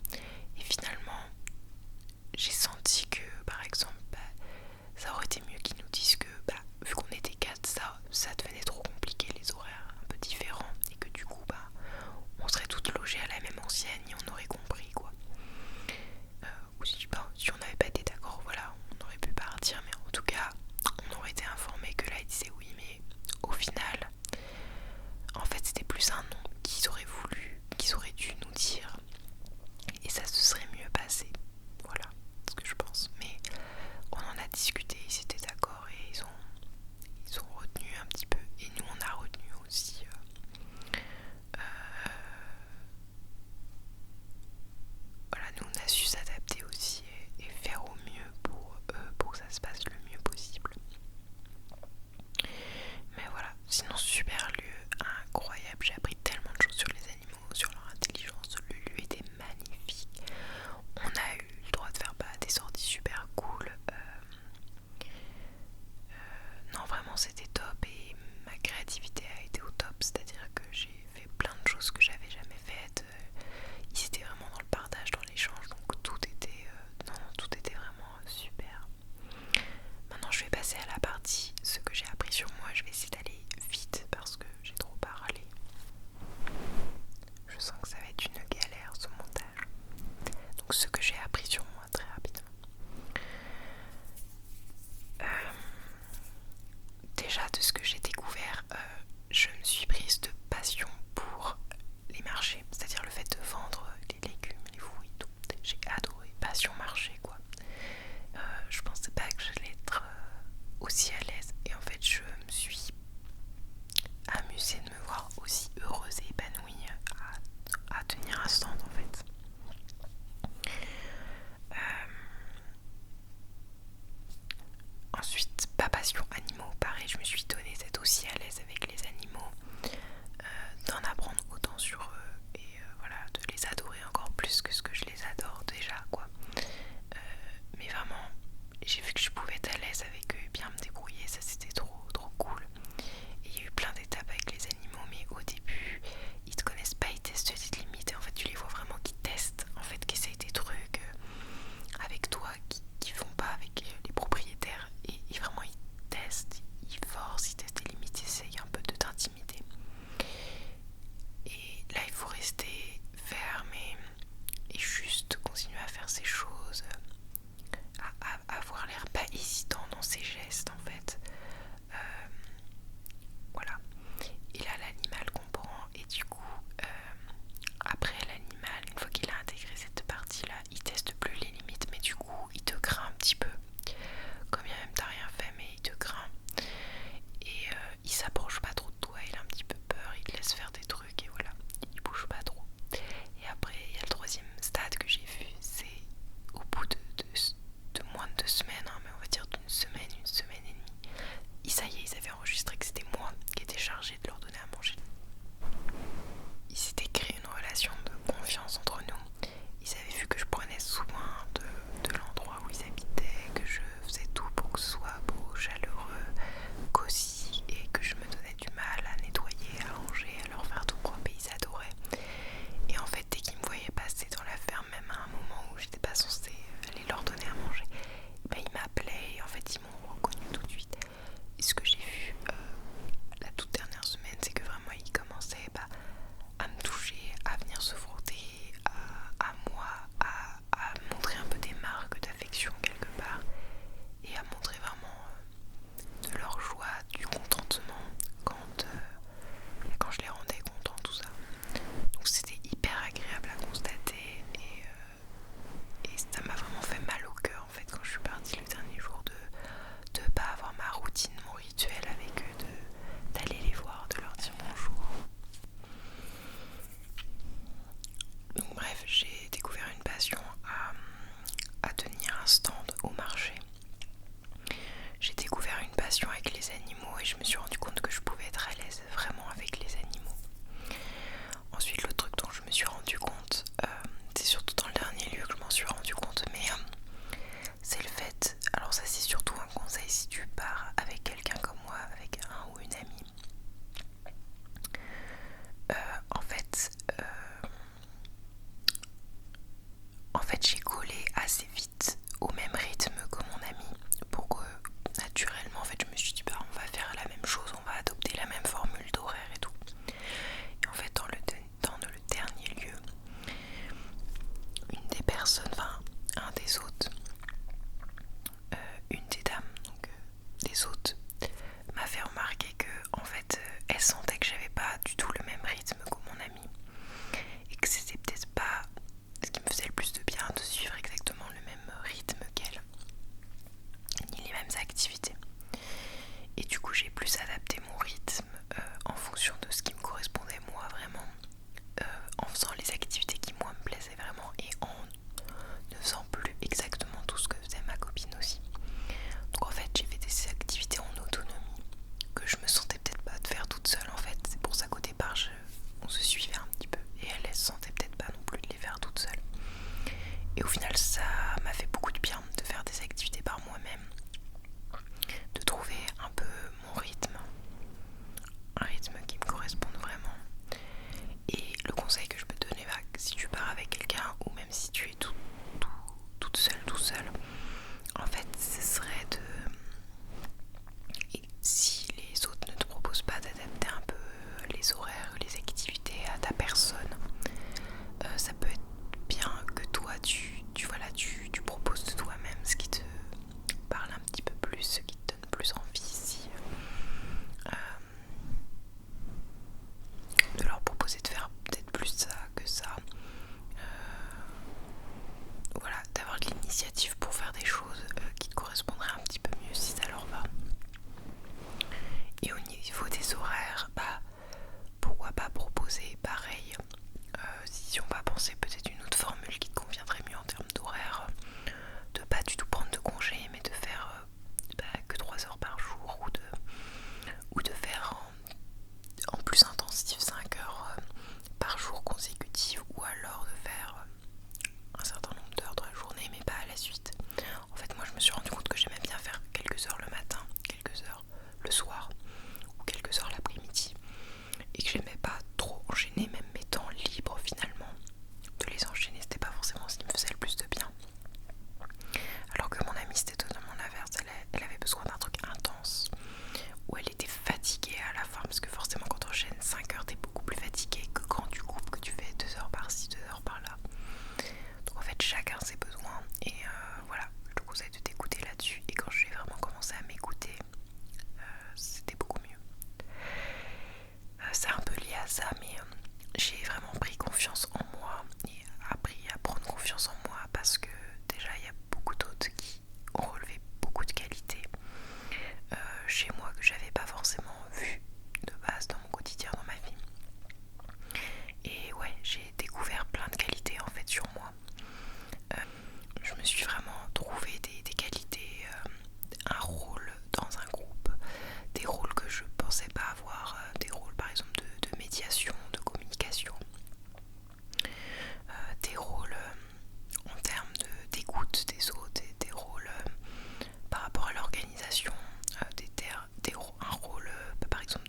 Et finalement, j'ai senti que par exemple, ça aurait été mieux qu'ils nous disent que vu qu'on était 4, ça devenait trop compliqué les horaires un peu différents et que du coup, on serait toutes logées à la même enseigne et on aurait compris quoi. Ou si on n'avait pas été d'accord, voilà, on aurait pu partir, mais en tout cas, on aurait été informé que là, ils disaient oui, mais au final, en fait, c'était plus un non qu'ils auraient voulu, qu'ils auraient dû nous Donc ce que j'ai appris sur moi très rapidement. Déjà de ce que j'ai découvert, je me suis prise de passion pour les marchés, c'est-à-dire le fait de vendre les légumes, les fruits, tout. J'ai adoré, passion marché quoi. Je pensais pas que j'allais être aussi à l'aise et en fait je me suis amusée de me voir aussi heureuse et épanouie à tenir un stand en fait. l'initiative pour faire des choses qui te correspondraient un petit peu mieux si ça leur va. Et au niveau des horaires, pourquoi pas proposer pareil, si on va penser peut-être une autre formule qui te conviendrait mieux en termes d'horaire, de pas du tout prendre de congé mais de faire que 3 heures par jour ou de faire en plus intensif 5 heures par jour consécutives, ou alors de faire un certain nombre d'heures dans la journée mais pas à la suite. En fait moi je me suis rendu compte que j'aimais bien faire quelques heures le matin, quelques heures le soir ou quelques heures l'après-midi, et que j'aimais pas trop enchaîner, même mes temps libres finalement, de les enchaîner c'était pas forcément ce qui me faisait le plus de bien. Alors que mon amie c'était totalement l'inverse, elle avait besoin d'un truc intense où elle était fatiguée à la fin, parce que forcément quand on enchaîne 5 heures t'es beaucoup plus fatiguée que quand tu coupes, que tu fais 2 heures par-ci, 2 heures par-là. Donc en fait chacun ses besoins, et voilà, je te conseille de t'écouter là-dessus. Et quand j'ai vraiment commencé à m'écouter, c'était beaucoup mieux. C'est un peu lié à ça, mais j'ai vraiment pris confiance en moi et appris à prendre confiance en moi, parce que déjà il y a beaucoup d'autres qui ont relevé beaucoup de qualités chez moi que j'avais pas forcément vu de base dans mon quotidien, dans ma vie. Et ouais, j'ai découvert plein de qualités en fait sur moi. Je me suis vraiment trouvé des qualités, un rôle dans un groupe, des rôles que je pensais pas avoir, des rôles par exemple de médiation, de communication, des rôles en termes d'écoute des autres, des rôles par rapport à l'organisation, un rôle par exemple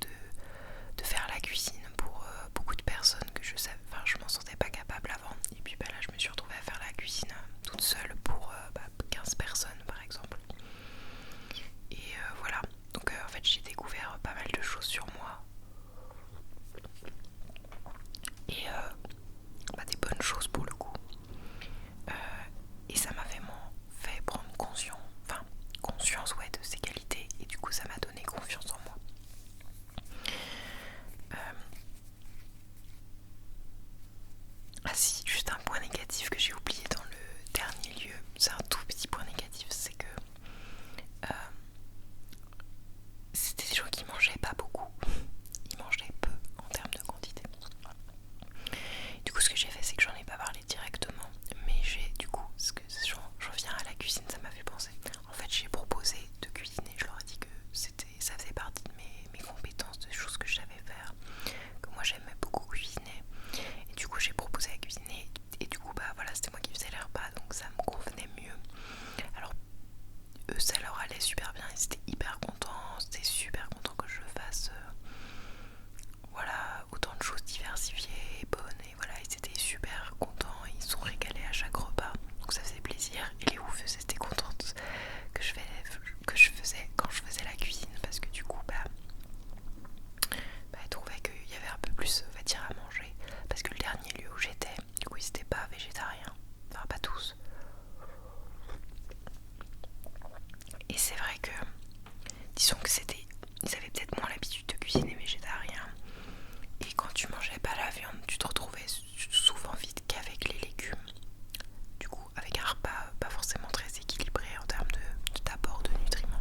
de faire la cuisine pour beaucoup de personnes que je savais, enfin je m'en sentais pas capable avant, et puis là je me suis retrouvée à faire la cuisine toute seule pour 15 personnes par exemple. Et voilà, donc en fait j'ai découvert pas mal de choses sur moi, et des bonnes choses pour le coup, et ça m'a vraiment fait prendre conscience ouais, de ses qualités, et du coup ça m'a donné confiance en moi. Ah si, juste un point négatif que j'ai oublié dans le dernier lieu, c'est un tout petit point négatif, c'est que c'était des gens qui mangeaient pas beaucoup, ils mangeaient peu en termes de quantité. Du coup ce que j'ai fait, c'est que j'en ai pas parlé directement, mais j'en viens à la cuisine, ça m'a fait penser. En fait j'ai proposé de cuisiner, je leur ai dit que ça faisait partie de mes compétences, de choses que je savais faire, que moi j'aimais beaucoup cuisiner, et du coup j'ai proposé à cuisiner, et du coup voilà, c'était moi qui faisais les repas, donc ça me convenait mieux. Alors eux ça leur allait super bien, ils étaient hyper contents, c'était super content que je fasse voilà, autant de choses diversifiées et bonnes, et voilà, ils étaient super contents, ils se sont régalés à chaque repas, donc ça faisait plaisir. Et les oufs étaient contentes que je faisais quand je faisais la cuisine, parce que du coup elles trouvaient qu'il y avait un peu plus, on va dire, à manger, parce que le dernier lieu où j'étais, du coup ils étaient pas végétariens, enfin pas tous. Et c'est vrai que disons que ils avaient peut-être moins l'habitude de cuisiner végétarien, et quand tu mangeais pas la viande, tu te retrouvais souvent vite qu'avec les légumes. Du coup, avec un repas pas forcément très équilibré en termes d'apport de nutriments.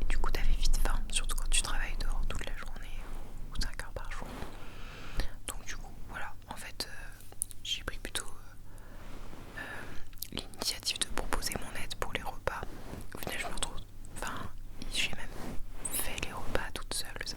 Et du coup, t'avais vite faim, surtout quand tu travailles dehors toute la journée ou 5 heures par jour. Donc du coup, voilà, en fait, j'ai pris plutôt l'initiative de proposer mon aide pour les repas. Au final, je me retrouve... Enfin, j'ai même fait les repas toute seule, ça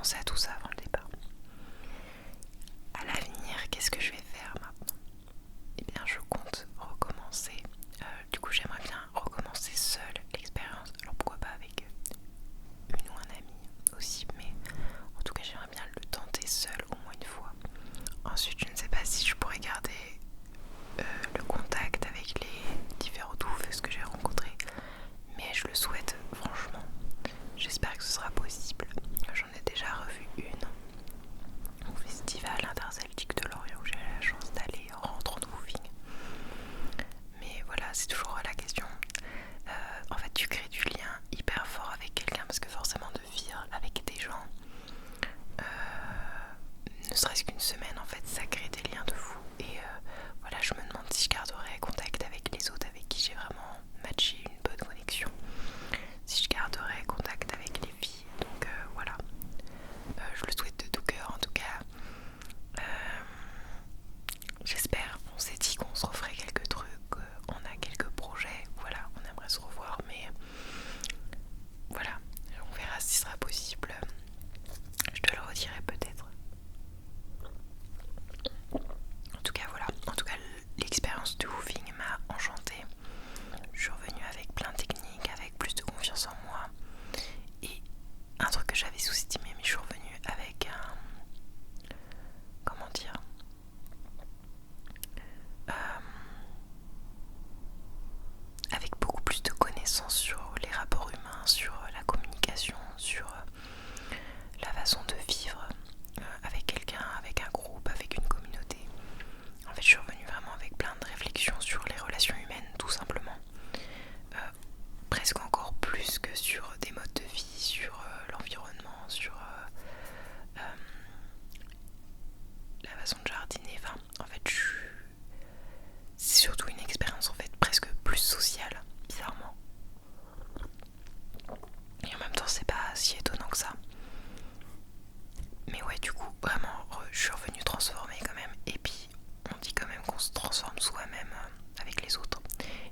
pensé à tout ça avant le départ. À l'avenir, qu'est-ce que je vais faire maintenant? Eh bien, je compte recommencer. Du coup, j'aimerais bien recommencer seule l'expérience. Alors pourquoi pas avec une ou un ami aussi, mais en tout cas, j'aimerais bien le tenter seule au moins une fois. Ensuite, je ne sais pas si je pourrais garder le contact avec les différents doufs que j'ai rencontrés, mais je le souhaite franchement. J'espère que ce sera possible. J'en ai déjà revu une au festival interceltique de Lorient où j'ai eu la chance d'aller en rentrant de woofing. Mais voilà, c'est toujours la question. En fait, tu crées du lien hyper fort avec quelqu'un parce que forcément de vivre avec des gens, ne serait-ce qu'une semaine, en fait, ça crée des liens de fou. Et voilà, je me demande si je garderai contact avec les autres avec qui j'ai vraiment matché une bonne connexion. Si je garderai contact avec les filles. Donc voilà, je le souhaite de tout cœur en tout cas. J'espère, on s'est dit qu'on se referait quelques trucs, on a quelques projets, voilà, on aimerait se revoir, mais voilà, on verra si ce sera possible. Je te le redirai peut-être. En tout cas voilà, en tout cas l'expérience du woofing m'a enchantée. Je suis revenue avec plein de techniques, avec plus de confiance en moi. Et un truc que j'avais sous-estimé, mais je suis revenue avec un... Comment dire, avec beaucoup plus de connaissances sur les rapports humains, sur la communication, sur la façon de vivre avec quelqu'un, avec un groupe, avec une communauté. En fait, je suis revenue vraiment avec plein de réflexions sur les relations humaines, tout simplement. Presque encore plus que sur des modes de vie, sur l'environnement, sur la façon de jardiner. Enfin, en fait, c'est surtout une expérience en fait presque plus sociale, bizarrement. Et en même temps, c'est pas si étonnant que ça. Mais ouais, du coup, vraiment, je suis revenue transformée quand même. Et puis, on dit quand même qu'on se transforme soi-même avec les autres.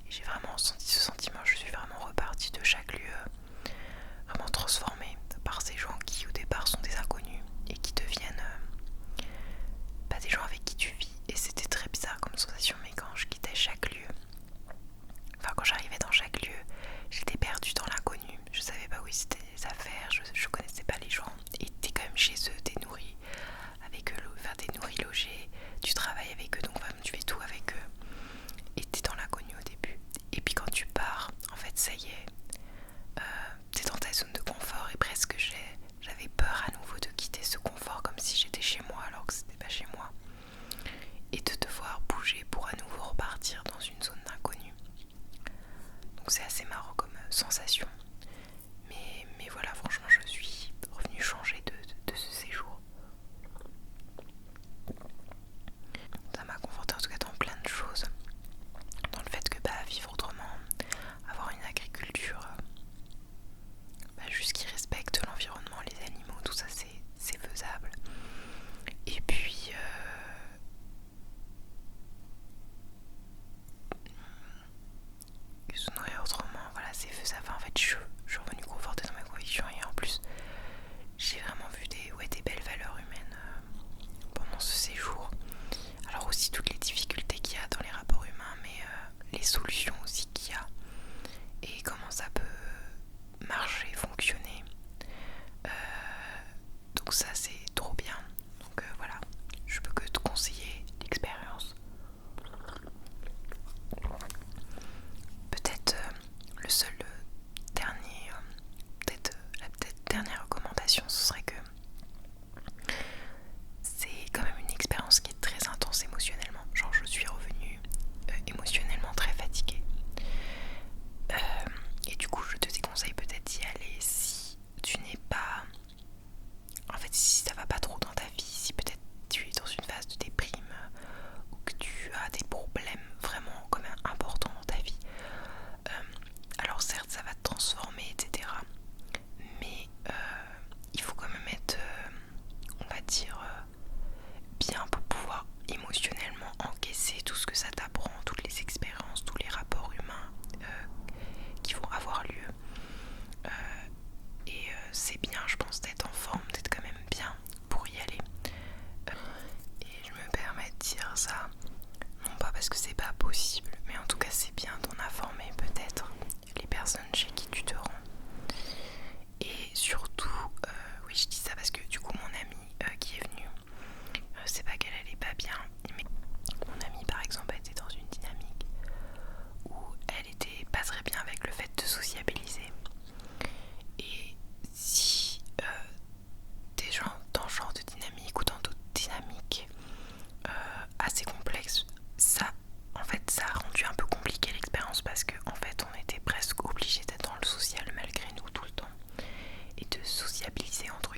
Et j'ai vraiment senti ce sentiment. Je suis vraiment repartie de chaque lieu, vraiment transformée par ces gens qui au départ sont des inconnus et qui deviennent pas des gens avec qui tu vis. Et c'était très bizarre comme sensation, mais quand je quittais chaque lieu, enfin quand j'arrivais dans chaque lieu, j'étais perdue dans l'inconnu. Je savais pas où c'était les affaires, je connaissais pas les gens. Et t'es quand même chez eux, t'es nourri avec eux, enfin t'es nourri, logé, tu travailles avec eux, donc vraiment tu fais tout avec eux. Et t'es dans l'inconnu au début. Et puis quand tu pars, en fait ça y est, t'es dans ta zone de confort et presque j'avais peur à nouveau de quitter ce confort comme si j'étais chez moi alors que c'était pas chez moi. Et de devoir bouger pour à nouveau repartir dans une zone d'inconnu. Donc c'est assez marrant comme sensation. Mais voilà, franchement, je suis revenue changer de ce séjour. Ça m'a conforté en tout cas dans plein de choses. Dans le fait que vivre autrement, avoir une agriculture juste qui respecte l'environnement, les animaux, tout ça c'est faisable. Et puis se nourrir autrement, voilà, c'est faisable. Enfin, en fait, je suis revenue confortée dans ma conviction et en plus, j'ai vraiment vu des belles valeurs humaines pendant ce séjour. Alors aussi toutes les difficultés qu'il y a dans les rapports humains, mais les solutions aussi qu'il y a et comment ça peut marcher, fonctionner. Donc ça c'est trop bien. Donc voilà, je peux que te conseiller l'expérience. Peut-être le seul dernier, la dernière recommandation, ce serait que c'est quand même une expérience qui est très intense émotionnellement. Genre je suis revenue émotionnellement très fatiguée. Et du coup je te déconseille peut-être d'y aller si tu n'es pas... En fait si ça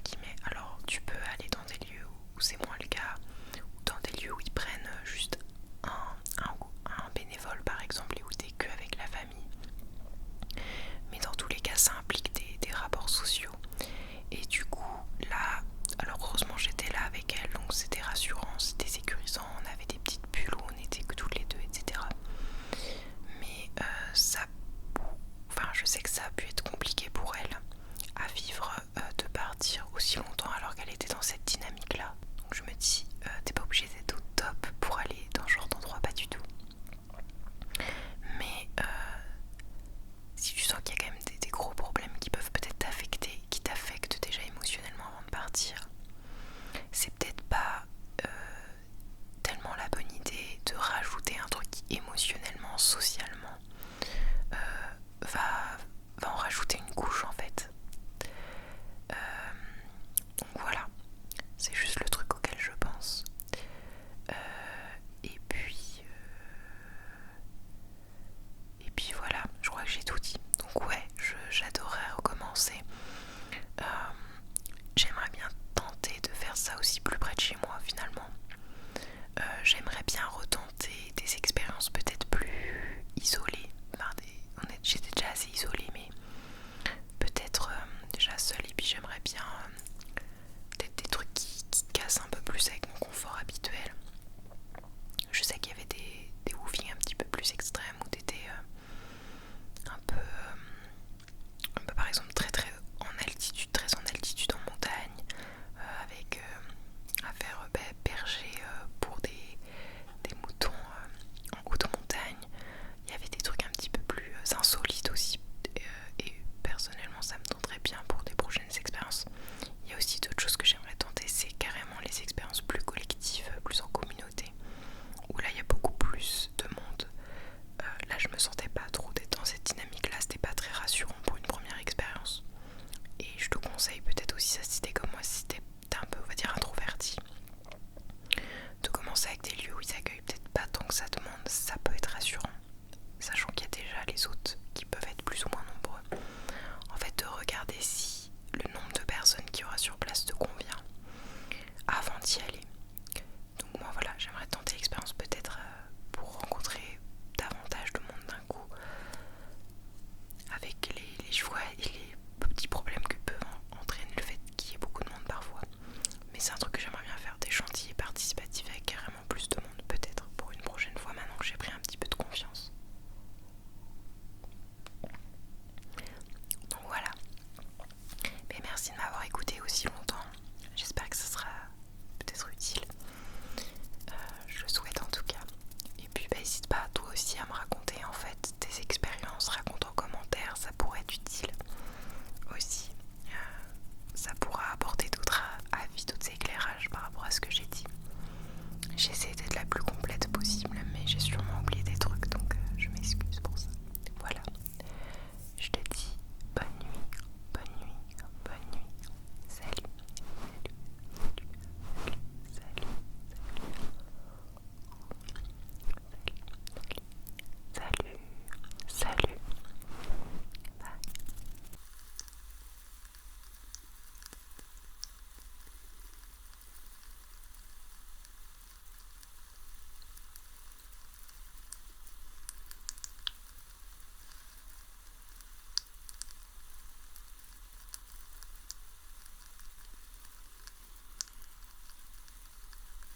guillemets. Alors tu peux aller dans des lieux où c'est moins le cas, ou dans des lieux où ils prennent juste un bénévole par exemple, et où t'es que avec la famille. Mais dans tous les cas ça implique